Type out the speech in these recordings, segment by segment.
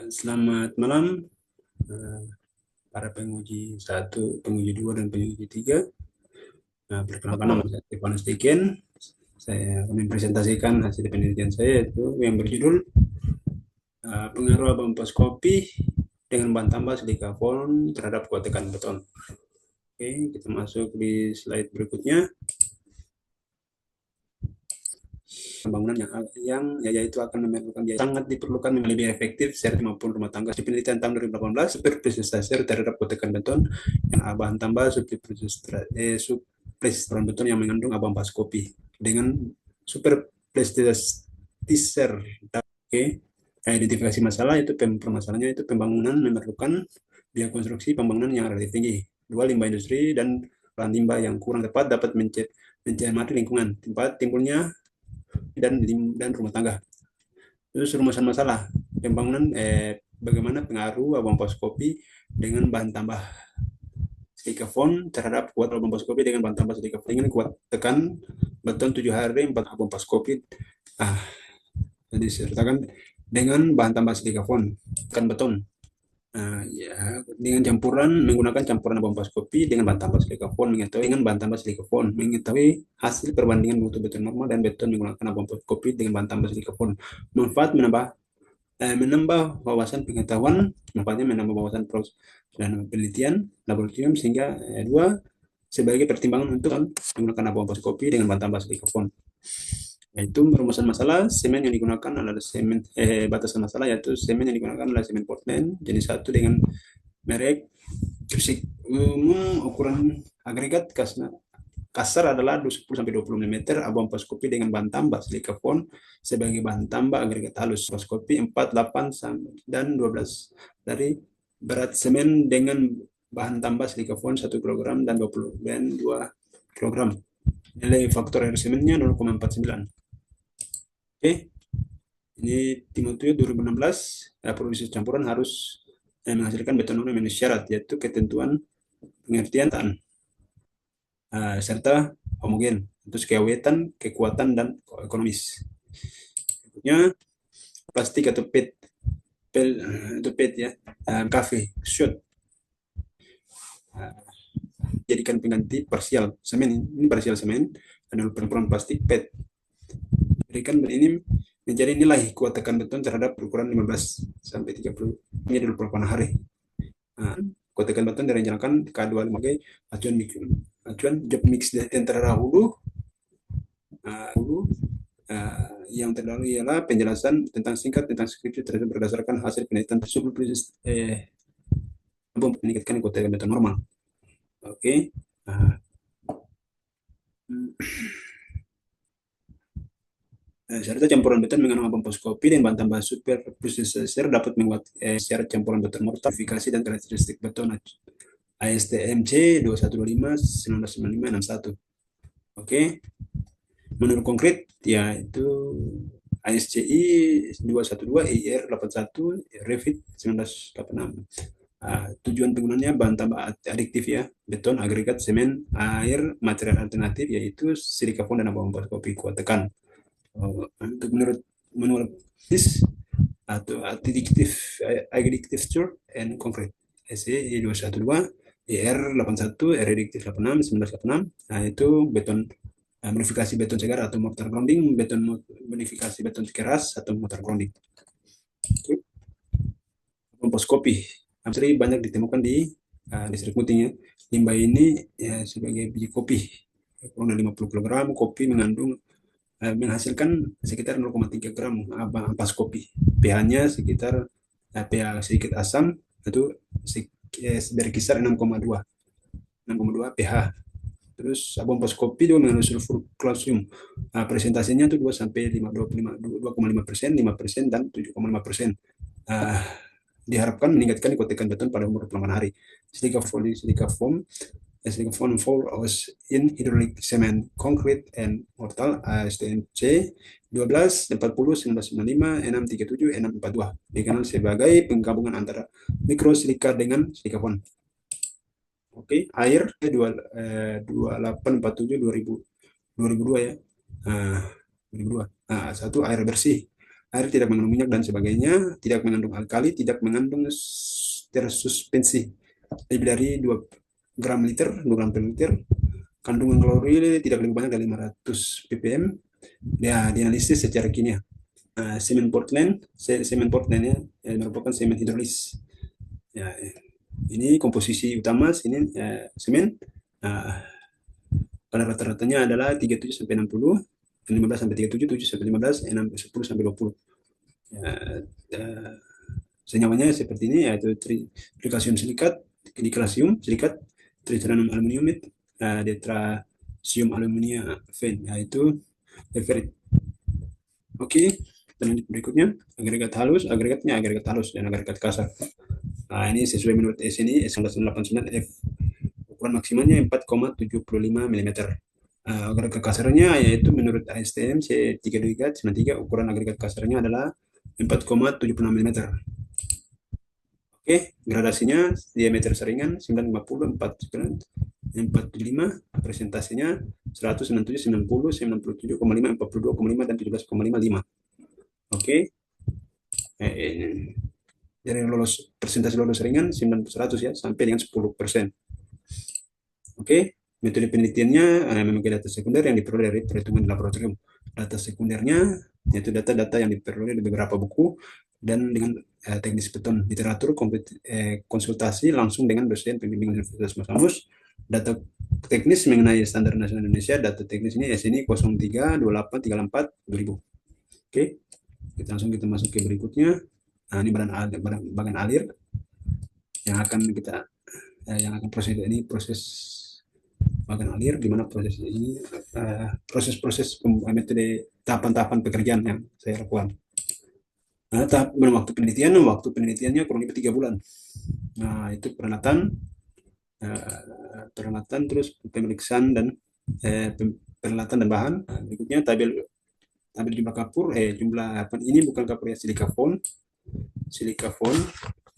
Selamat malam, eh, para penguji satu, penguji dua, dan penguji tiga. Perkenalkan, nama saya Stefanus Diken. Saya akan mempresentasikan hasil penelitian saya, yaitu yang berjudul pengaruh abampas kopi dengan bahan tambah silikon terhadap kuat tekan beton. Oke, kita masuk di slide berikutnya. Pembangunan yang yaitu akan memerlukan biaya sangat diperlukan lebih efektif secara maupun rumah tangga. Di penelitian tahun 2018, superplesister terhadap kutekan beton yang bahan tambah subplesisteran beton yang mengandung abampas kopi dengan superplesister. Oke, identifikasi masalah itu permasalahannya itu pembangunan memerlukan biaya konstruksi pembangunan yang relatif tinggi. Dua, limbah industri dan bahan limbah yang kurang tepat dapat mencemari lingkungan. Tempat timbulnya dan rumah tangga. Terus rumusan masalah pembangunan bagaimana pengaruh abang kopi dengan bahan tambah silikon terhadap kuat abang kopi dengan bahan tambah silikon dengan kuat tekan beton 7 hari 4 abang kopi. Jadi disertakan dengan bahan tambah silikon tekan beton. Ya, dengan campuran menggunakan campuran abampas kopi dengan bahan tambah silikon mengetahui hasil perbandingan mutu beton normal dan beton menggunakan abampas kopi dengan bahan tambah silikon. Manfaat menambah wawasan pengetahuan, manfaatnya menambah wawasan proses dan penelitian laboratorium sehingga dua sebagai pertimbangan untuk menggunakan abampas kopi dengan bahan tambah silikon. Yaitu perumusan masalah, semen yang digunakan adalah semen batasan masalah yaitu semen yang digunakan adalah semen Portland jenis 1 dengan merek Gresik. Ukuran agregat kasar adalah 10-20 mm, abampas kopi dengan bahan tambah silikon sebagai bahan tambah agregat halus. Abampas kopi 4, 8, dan 12 dari berat semen dengan bahan tambah silikon 1 kg dan 2 kg. Nilai faktor air semennya 0,49. Oke, ini Timoteo 2016, produksi campuran harus menghasilkan beton yang memenuhi syarat, yaitu ketentuan pengertian serta homogen, terus keawetan, kekuatan, dan ekonomis. Berikutnya, plastik atau PET ya, kafe, shot, jadikan pengganti parsial semen. Ini parsial semen adalah campuran plastik PET. Berikan ini menjadi nilai kuat tekan beton terhadap ukuran 15 sampai 30 menjadi 28 hari. Kuat tekan beton direncanakan K25 sebagai acuan job mix antara hulu yang terdahulu ialah penjelasan tentang singkat tentang skripsi tersebut berdasarkan hasil penelitian tersebut meningkatkan kuat tekan beton normal. Oke. Serta campuran beton mengandung abampas kopi dan bahan tambah superplesister dapat membuat syarat campuran beton mortar, verifikasi dan karakteristik beton ASTM C 2125-1995-61. Oke. Menurut konkret yaitu ASCI 212 IR 81 Revit 1986. Tujuan penggunaannya bahan tambah adiktif ya, beton, agregat, semen, air, material alternatif yaitu silikon dan abampas kopi kuat tekan. Untuk menurut manual this atau addictive structure and concrete SE 212 ER 81 R addictive 86 1986. Nah itu beton modifikasi beton segar atau mortar grounding, beton modifikasi beton keras atau mortar grounding. Komposkopi hampir banyak ditemukan di distrik Muting ya. Limbah ini ya, sebagai biji kopi kurang dari 50 kg kopi menghasilkan sekitar 0,3 gram ampas kopi. pH-nya sekitar pH sedikit asam itu berkisar 6,2 pH. Terus ampas kopi juga mengandung sulfur kalsium. Presentasinya itu 2 sampai 2,5%, 5% dan 7,5%. Diharapkan meningkatkan kotekan beton pada umur 8 hari. Silica foam fall in hydraulic cement, concrete and mortar STMC 12 40 1995 637 642 dikenal sebagai penggabungan antara mikrosilika dengan silikon. Oke, air 2847 2002 ya. 2002. Satu air bersih. air tidak mengandung minyak dan sebagainya, tidak mengandung alkali, tidak mengandung tersuspensi lebih dari 2 gram liter, 2 gram per liter. Kandungan kloril tidak lebih banyak dari 500 ppm. Dia dianalisis secara kimia. Semen Portland, semen Portland ya, merupakan semen hidrolis. Ya, ini komposisi utama sini semen. Pada rata-ratanya adalah 37 sampai 60, 15 sampai 37, 7 sampai 15, 6, 10 sampai 20. Ya, senyawanya seperti ini, yaitu trikalsium silikat, dikalsium silikat, tritiranum aluminium, detrasium aluminia fen, yaitu ferit. Oke, lanjut berikutnya, agregat halus, agregatnya agregat halus dan agregat kasar. Nah, ini sesuai menurut SNI S1989F. Ukuran maksimalnya 4,75 mm. Agregat kasarnya yaitu menurut ASTM C3293, ukuran agregat kasarnya adalah 4,76 mm. Oke, gradasinya diameter saringan 950, 475, presentasinya 100, 97, 90, 97,5, 42,5, dan 17,55. Oke, dari presentasi lolos ringan 900 ya, sampai dengan 10%. Oke, metode penelitiannya memakai data sekunder yang diperoleh dari perhitungan laboratorium. Data sekundernya yaitu data-data yang diperoleh dari beberapa buku dan dengan teknis beton, literatur, konsultasi langsung dengan dosen pembimbing Universitas Masamus. Data teknis mengenai standar nasional Indonesia, data teknis ini SNI 032834 2000. Oke, kita masuk ke berikutnya. Nah, ini bagan alir yang akan proses ini, proses bagan alir, di mana proses ini proses-proses metode tahapan-tahapan pekerjaan yang saya lakukan. Nah, waktu penelitiannya kurang lebih 3 bulan. Nah, itu peralatan, terus pemeriksaan dan peralatan dan bahan. Nah, berikutnya tabel jumlah kapur, jumlah apa ini, bukan kapur ya, silikafon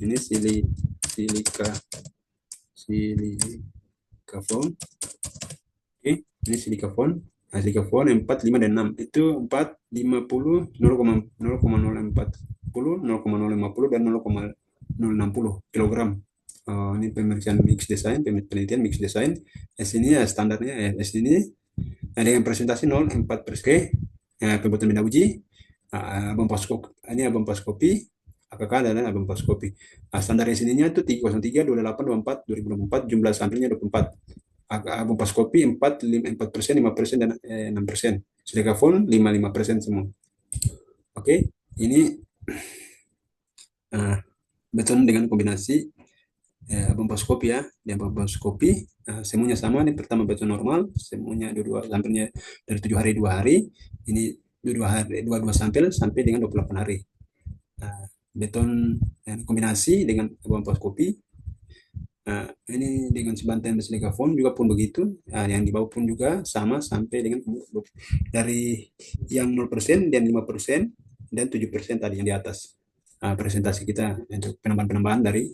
ini silikafon. Oke, ini silikafon. Nah, silikafon 4, 5, dan 6 itu 4, 50, 0,040, 0,050, dan 0,060 kilogram. Ini pemeriksaan mix design, penelitian mix design. S ini ya standarnya, S ini dengan presentasi 0, 4%. Pembuatan benda uji, ini abamposkopi, AKK dan abamposkopi. Standar SNI-nya itu 303, 28, 24, 2024, jumlah sampelnya 24. Abamposkopi 4%, 5%, dan 6%. Silikafon 5% semua. Oke, ini beton dengan kombinasi abamposkopi ya. Di abamposkopi semuanya sama. Ini pertama beton normal, semuanya sampelnya dari 7 hari 2 hari. Ini 22 sampel sampai dengan 28 hari. Beton kombinasi dengan abamposkopi. Ini dengan sebanten silikafon juga pun begitu. Yang di bawah pun juga sama sampai dengan dari yang 0% dan 5% dan 7% tadi yang di atas. Presentasi kita untuk penambahan-penambahan dari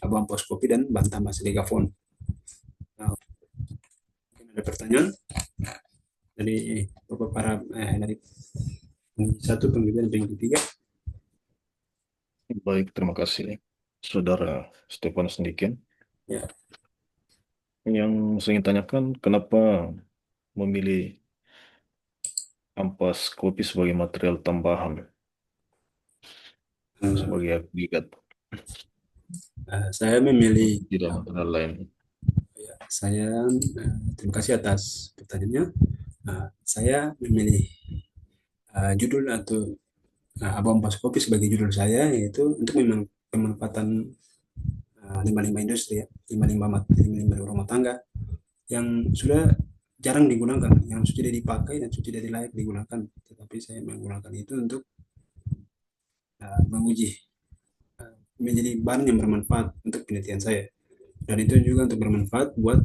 abamposkopi dan bahan tambah silikafon. Ada pertanyaan dari para dari satu penelitian dan tiga. Baik, terima kasih Saudara Stefanus Niken. Ya. Yang saya ingin tanyakan, kenapa memilih ampas kopi sebagai material tambahan sebagai agregat? Saya memilih Tidak material lain. Saya terima kasih atas pertanyaannya. Saya memilih judul atau abamposkopi sebagai judul saya, yaitu untuk pemanfaatan limbah-limbah industri ya, limbah-limbah rumah tangga yang sudah jarang digunakan, yang sudah dipakai dan sudah tidak layak digunakan, tetapi saya menggunakan itu untuk menguji menjadi bahan yang bermanfaat untuk penelitian saya, dan itu juga untuk bermanfaat buat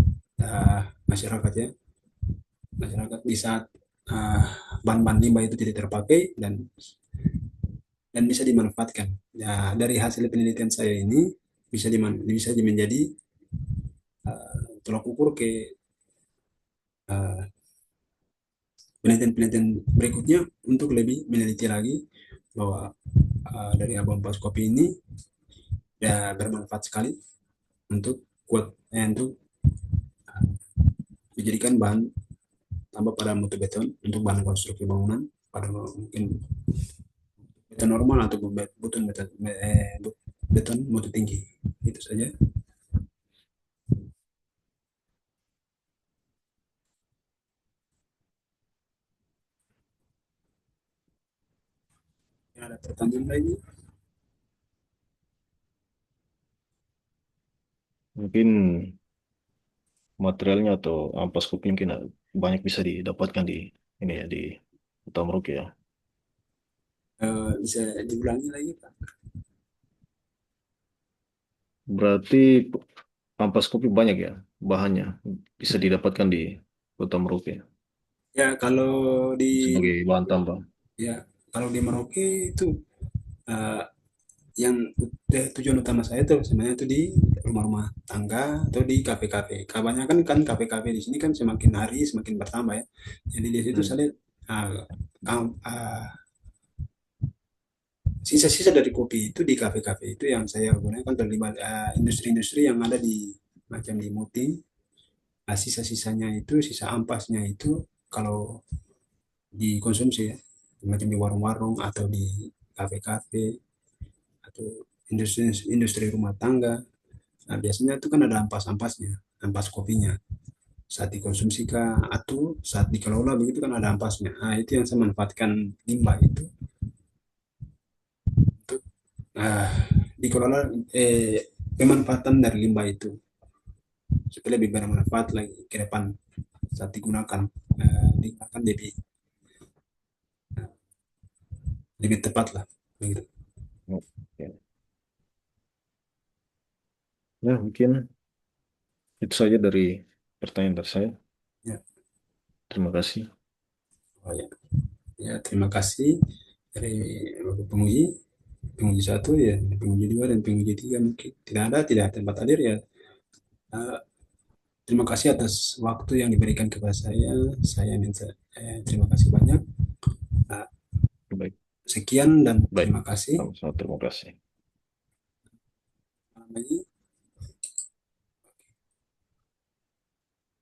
masyarakat ya, masyarakat di saat bahan-bahan limbah itu tidak terpakai dan bisa dimanfaatkan. Ya, dari hasil penelitian saya ini bisa menjadi tolak ukur ke penelitian-penelitian berikutnya untuk lebih meneliti lagi bahwa dari abang ampas kopi ini ya bermanfaat sekali untuk untuk dijadikan bahan tambah pada mutu beton untuk bahan konstruksi bangunan pada mungkin beton normal atau beton beton, beton mutu tinggi. Itu saja. Ada pertanyaan lagi? Mungkin materialnya atau ampas kopi mungkin banyak bisa didapatkan di ini ya di Kota Merauke ya. Bisa diulangi lagi Pak? Berarti ampas kopi banyak ya bahannya bisa didapatkan di Kota Merauke Ya kalau di sebagai bahan tambah. ya kalau di Merauke itu uh, yang tujuan utama saya tuh sebenarnya itu di rumah-rumah tangga atau di kafe-kafe. Kebanyakan kan kafe-kafe di sini kan semakin hari semakin bertambah ya. Jadi di situ Hmm. saya lihat uh, uh, sisa-sisa dari kopi itu di kafe-kafe itu yang saya gunakan terlibat industri-industri yang ada di macam di Muti. Nah, sisa-sisanya itu, sisa ampasnya itu kalau dikonsumsi ya, macam di warung-warung atau di kafe-kafe atau industri rumah tangga. Nah, biasanya itu kan ada ampas-ampasnya, ampas kopinya. Saat dikonsumsi kah, atau saat dikelola begitu kan ada ampasnya. Nah, itu yang saya manfaatkan limbah itu untuk ah, dikelola pemanfaatan dari limbah itu supaya lebih bermanfaat lagi ke depan saat digunakan lebih lebih tepat lah begitu. Oke. Ya mungkin itu saja dari pertanyaan dari saya. Ya, Terima kasih. oh ya, ya terima kasih dari penguji penguji satu ya, penguji dua dan penguji tiga mungkin tidak ada tempat hadir ya. Eh, Terima kasih atas waktu yang diberikan kepada saya. Saya minta terima kasih banyak. Nah, Baik, sekian dan baik. terima kasih. Sama-sama, terima kasih. Lagi.